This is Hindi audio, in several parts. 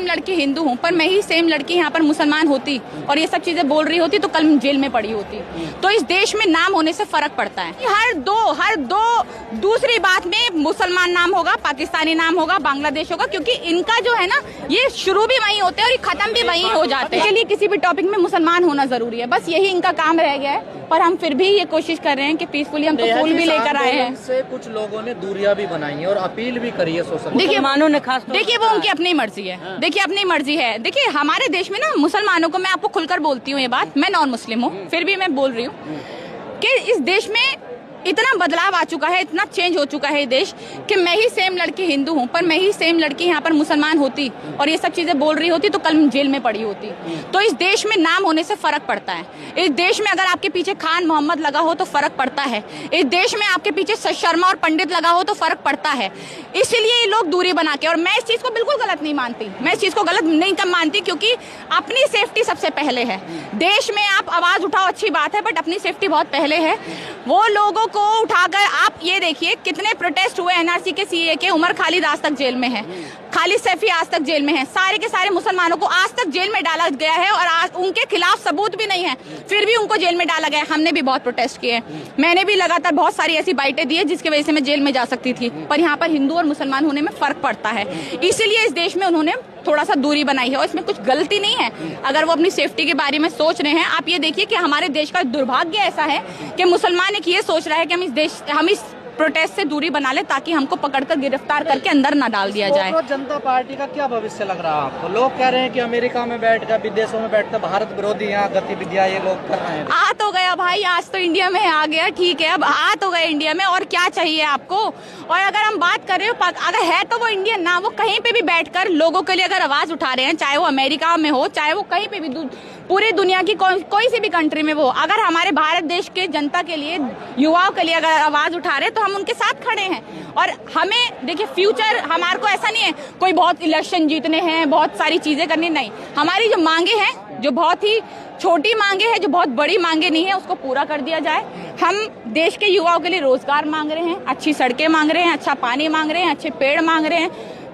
सेम लड़की हिंदू हूँ, पर मैं ही सेम लड़की यहाँ पर मुसलमान होती और ये सब चीजें बोल रही होती तो कल जेल में पड़ी होती। तो इस देश में नाम होने से फर्क पड़ता है। हर दो दूसरी बात में मुसलमान नाम होगा, पाकिस्तानी नाम होगा, बांग्लादेश होगा, क्योंकि इनका जो है ना ये शुरू भी वहीं होते हैं और ये खत्म भी वहीं हो जाते हैं। इसके लिए किसी भी टॉपिक में मुसलमान होना जरूरी है, बस यही इनका काम रह गया है। पर हम फिर भी ये कोशिश कर रहे हैं कि पीसफुली हम तो फूल भी लेकर आए हैं। से कुछ लोगों ने दूरियां भी बनाई है और अपील भी करी है सोशल। देखिए वो उनकी अपनी मर्जी है। देखिए अपनी मर्जी है। देखिए हमारे देश में ना मुसलमानों को, मैं आपको खुलकर बोलती हूँ ये बात, मैं नॉन मुस्लिम हूँ फिर भी मैं बोल रही हूँ कि इस देश में इतना बदलाव आ चुका है, इतना चेंज हो चुका है ये देश कि मैं ही सेम लड़की हिंदू हूँ, पर मैं ही सेम लड़की यहाँ पर मुसलमान होती और ये सब चीजें बोल रही होती तो कल जेल में पड़ी होती। तो इस देश में नाम होने से फर्क पड़ता है। इस देश में अगर आपके पीछे खान मोहम्मद लगा हो तो फर्क पड़ता है। इस देश में आपके पीछे शर्मा और पंडित लगा हो तो फर्क पड़ता है। इसीलिए ये लोग दूरी बना के, और मैं इस चीज को बिल्कुल गलत नहीं मानती, मैं इस चीज को गलत नहीं कम मानती, क्योंकि अपनी सेफ्टी सबसे पहले है। देश में आप आवाज उठाओ अच्छी बात है, बट अपनी सेफ्टी बहुत पहले है। वो लोगों को उठाकर आप ये देखिए कितने प्रोटेस्ट हुए एनआरसी के, सीए के। उमर खालिद आज तक जेल में है, खालिद सैफी आज तक जेल में है, सारे के सारे मुसलमानों को आज तक जेल में डाला गया है और आज उनके खिलाफ सबूत भी नहीं है, फिर भी उनको जेल में डाला गया। हमने भी बहुत प्रोटेस्ट किए, मैंने भी लगातार बहुत सारी ऐसी बाइटें दी है जिसकी वजह से मैं जेल में जा सकती थी। पर यहाँ पर हिंदू और मुसलमान होने में फर्क पड़ता है, इसीलिए इस देश में उन्होंने थोड़ा सा दूरी बनाई है और इसमें कुछ गलती नहीं है अगर वो अपनी सेफ्टी के बारे में सोच रहे हैं। आप ये देखिए कि हमारे देश का दुर्भाग्य ऐसा है कि मुसलमान एक ये सोच रहा है कि हम इस प्रोटेस्ट से दूरी बना ले ताकि हमको पकड़कर गिरफ्तार करके अंदर ना डाल दिया जाए। जनता पार्टी का क्या भविष्य लग रहा है आपको? लोग कह रहे हैं कि अमेरिका में बैठकर, विदेशों में बैठकर भारत विरोधी यहाँ गतिविधियां ये लोग कर रहे हैं। आ तो गया भाई, आज तो इंडिया में आ गया, ठीक है, अब आ तो गए इंडिया में, और क्या चाहिए आपको? और अगर हम बात कर रहे हो, अगर है तो वो इंडियन ना, वो कहीं पे भी बैठकर लोगों के लिए अगर आवाज उठा रहे हैं, चाहे वो अमेरिका में हो, चाहे वो कहीं पे भी पूरी दुनिया की कोई सी भी कंट्री में वो, अगर हमारे भारत देश के जनता के लिए, युवाओं के लिए अगर आवाज उठा रहे तो हम उनके साथ खड़े हैं। और हमें देखिए फ्यूचर, हमारे को ऐसा नहीं है कोई बहुत इलेक्शन जीतने हैं, बहुत सारी चीजें करनी, नहीं। हमारी जो मांगे हैं, जो बहुत ही छोटी मांगे हैं, जो बहुत बड़ी मांगे नहीं है, उसको पूरा कर दिया जाए। हम देश के युवाओं के लिए रोजगार मांग रहे हैं, अच्छी सड़कें मांग रहे हैं, अच्छा पानी मांग रहे हैं, अच्छे पेड़ मांग रहे हैं,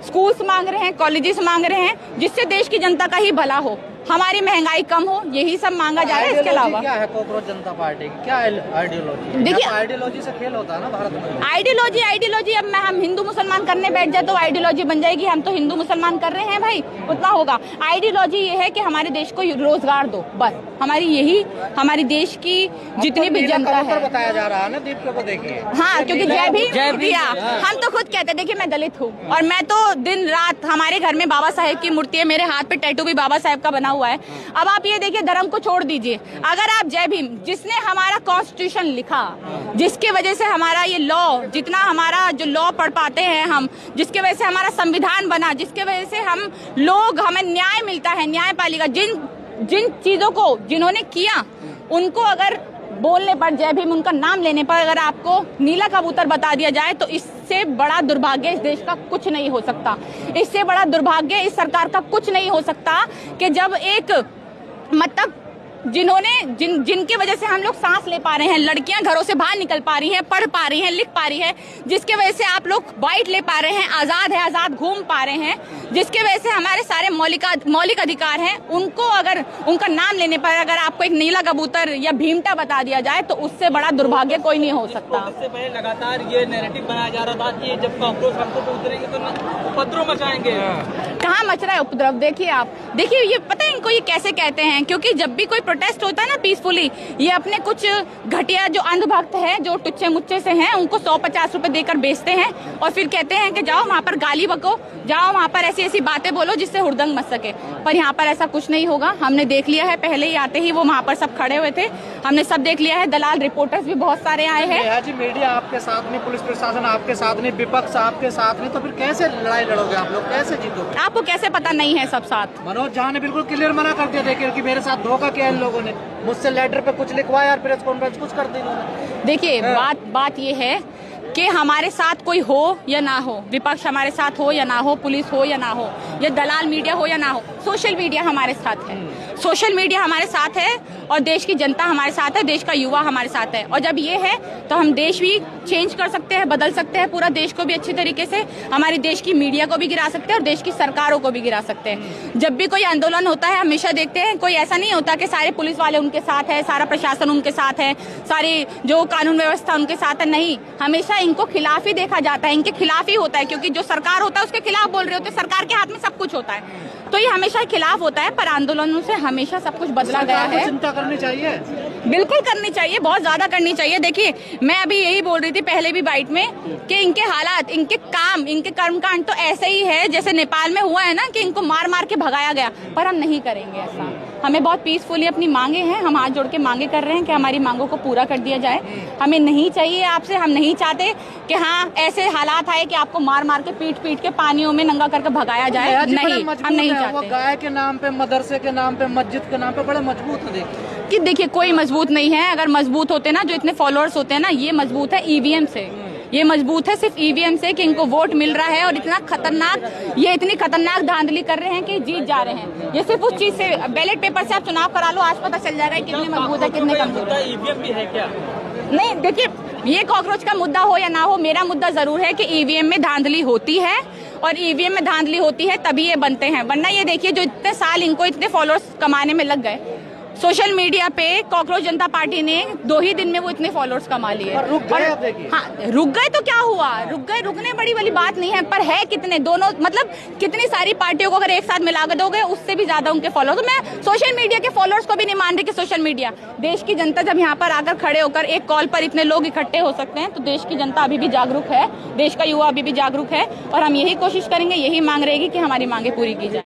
स्कूल्स मांग रहे हैं, कॉलेजेस मांग रहे हैं, जिससे देश की जनता का ही भला हो, हमारी महंगाई कम हो, यही सब मांगा जा रहा है। इसके अलावा क्या है कॉकरोच जनता पार्टी की, क्या आइडियोलॉजी? देखिए आइडियोलॉजी से खेल होता है ना भारत में। आइडियोलॉजी अब हम हिंदू मुसलमान करने बैठ जाए तो आइडियोलॉजी बन जाएगी। हम तो हिंदू मुसलमान कर रहे हैं भाई, उतना होगा। आइडियोलॉजी ये है कि हमारे देश को रोजगार दो, बस हमारी यही, हमारी देश की जितनी भी जनता है। बताया जा रहा है ना, दीपिका को देखिए। हाँ, क्योंकि जय भी हम तो खुद कहते हैं, देखिए मैं दलित हूँ और मैं तो दिन रात, हमारे घर में बाबा साहेब की मूर्ति है, मेरे हाथ पे टैटू भी बाबा साहेब का बना हुआ है। अब आप ये देखिए, धर्म को छोड़ दीजिए, अगर आप जय भीम, जिसने हमारा कॉन्स्टिट्यूशन लिखा, जिसके वजह से हमारा ये लॉ, जितना हमारा जो लॉ पढ़ पाते हैं हम, जिसके वजह से हमारा संविधान बना, जिसके वजह से हमें न्याय मिलता है, न्यायपालिका, जिन चीजों को जिन्होंने किया, उनको अगर बोलने पर, जय भीम, उनका नाम लेने पर अगर आपको नीला कबूतर बता दिया जाए तो इससे बड़ा दुर्भाग्य इस देश का कुछ नहीं हो सकता। इससे बड़ा दुर्भाग्य इस सरकार का कुछ नहीं हो सकता कि जब एक, मतलब जिनकी वजह से हम लोग सांस ले पा रहे हैं, लड़कियां घरों से बाहर निकल पा रही हैं, पढ़ पा रही हैं, लिख पा रही हैं, जिसके वजह से आप लोग बाइट ले पा रहे हैं, आजाद घूम पा रहे हैं, जिसके वजह से हमारे सारे मौलिक अधिकार हैं, उनको अगर उनका नाम लेने पर अगर आपको एक नीला कबूतर या भीमटा बता दिया जाए तो उससे बड़ा दुर्भाग्य कोई नहीं हो सकता। इससे पहले लगातार ये नैरेटिव बनाया जा रहा था कि जब कॉकरोच हमको तो उतरेंगे तो उपद्रव मचाएंगे। कहाँ मच रहा है उपद्रव? देखिए ये पता है इनको ये कैसे कहते हैं, क्योंकि जब भी कोई प्रोटेस्ट होता है ना पीसफुली, ये अपने कुछ घटिया जो अंधभक्त हैं, जो टुच्चे मुच्चे से हैं, उनको 150 रुपए देकर बेचते हैं और फिर कहते हैं कि जाओ वहां पर गाली बको, जाओ वहां पर ऐसी बातें बोलो जिससे हुड़दंग मच सके। पर यहाँ पर ऐसा कुछ नहीं होगा। हमने देख लिया है, पहले ही आते ही वो वहां पर सब खड़े हुए थे, हमने सब देख लिया है। दलाल रिपोर्टर्स भी बहुत सारे आए हैं। जी मीडिया आपके साथ नहीं, पुलिस प्रशासन आपके साथ नहीं, विपक्ष आपके साथ नहीं, तो फिर कैसे लड़ाई लड़ोगे आप लोग, कैसे जीतोगे? आपको कैसे पता नहीं है सब साथ? मनोज झा ने बिल्कुल क्लियर मना कर दिया, देखिए कि मेरे साथ धोखा किया इन लोगों ने, मुझसे लेटर पे कुछ लिखवाया और प्रेस कॉन्फ्रेंस कुछ कर दी इन्होंने। देखिए बात ये है कि हमारे साथ कोई हो या ना हो, विपक्ष हमारे साथ हो या ना हो, पुलिस हो या ना हो, या दलाल मीडिया हो या ना हो, सोशल मीडिया हमारे साथ है। सोशल मीडिया हमारे साथ है और देश की जनता हमारे साथ है, देश का युवा हमारे साथ है। और जब ये है तो हम देश भी चेंज कर सकते हैं, बदल सकते हैं, पूरा देश को भी अच्छी तरीके से, हमारे देश की मीडिया को भी गिरा सकते हैं और देश की सरकारों को भी गिरा सकते हैं। जब भी कोई आंदोलन होता है हमेशा देखते हैं, कोई ऐसा नहीं होता कि सारे पुलिस वाले उनके साथ है, सारा प्रशासन उनके साथ है, सारी जो कानून व्यवस्था उनके साथ है, नहीं, हमेशा इनको खिलाफ ही देखा जाता है, इनके खिलाफ ही होता है, क्योंकि जो सरकार होता है उसके खिलाफ बोल रहे होते हैं, सरकार के हाथ में सब कुछ होता है, तो ये हमेशा खिलाफ होता है। पर आंदोलनों से हमेशा सब कुछ बदला गया है। चिंता करनी चाहिए, बिल्कुल करनी चाहिए, बहुत ज्यादा करनी चाहिए। देखिए मैं अभी यही बोल रही थी पहले भी बाइट में कि इनके हालात, इनके काम, इनके कर्मकांड तो ऐसे ही है जैसे नेपाल में हुआ है ना, कि इनको मार मार के भगाया गया, पर हम नहीं करेंगे ऐसा। हमें बहुत पीसफुली अपनी मांगे हैं, हम हाथ जोड़ के मांगे कर रहे हैं कि हमारी मांगों को पूरा कर दिया जाए। हमें नहीं चाहिए आपसे, हम नहीं चाहते कि हाँ ऐसे हालात आए कि आपको मार मार के पीट पीट के पानियों में नंगा करके भगाया जाए, नहीं, हम नहीं चाहते। गाय के नाम पे, मदरसे के नाम पे, मस्जिद के नाम पे बड़े मजबूत है। देखिए कि देखिए कोई मजबूत नहीं है, अगर मजबूत होते ना, जो इतने फॉलोअर्स होते हैं ना, ये मजबूत है ईवीएम से, ये मजबूत है सिर्फ ईवीएम से, कि इनको वोट मिल रहा है और इतना खतरनाक, ये इतनी खतरनाक धांधली कर रहे हैं कि जीत जा रहे हैं। ये सिर्फ उस चीज से, बैलेट पेपर से आप चुनाव करा लो, आज पता चल जाएगा कितने मजबूत है कितने कमजोर है। ईवीएम भी है क्या? नहीं, देखिए ये कॉकरोच का मुद्दा हो या ना हो, मेरा मुद्दा जरूर है कि ईवीएम में धांधली होती है, और ईवीएम में धांधली होती है तभी ये बनते हैं, वरना ये देखिए जो इतने साल इनको इतने फॉलोअर्स कमाने में लग गए, सोशल मीडिया पे कॉकरोच जनता पार्टी ने 2 ही दिन में वो इतने फॉलोअर्स कमा लिए। पर रुक गए, अब देखिए। हाँ, रुक गए तो क्या हुआ, रुक गए, रुकने बड़ी वाली बात नहीं है, पर है कितने, दोनों मतलब कितनी सारी पार्टियों को अगर एक साथ मिला दोगे उससे भी ज्यादा उनके फॉलोअर्स। तो मैं सोशल मीडिया के फॉलोअर्स को भी नहीं मान रही कि सोशल मीडिया, देश की जनता जब यहाँ पर आकर खड़े होकर एक कॉल पर इतने लोग इकट्ठे हो सकते हैं, तो देश की जनता अभी भी जागरूक है, देश का युवा अभी भी जागरूक है, और हम यही कोशिश करेंगे, यही मांग रहेगी कि हमारी मांगे पूरी की जाए।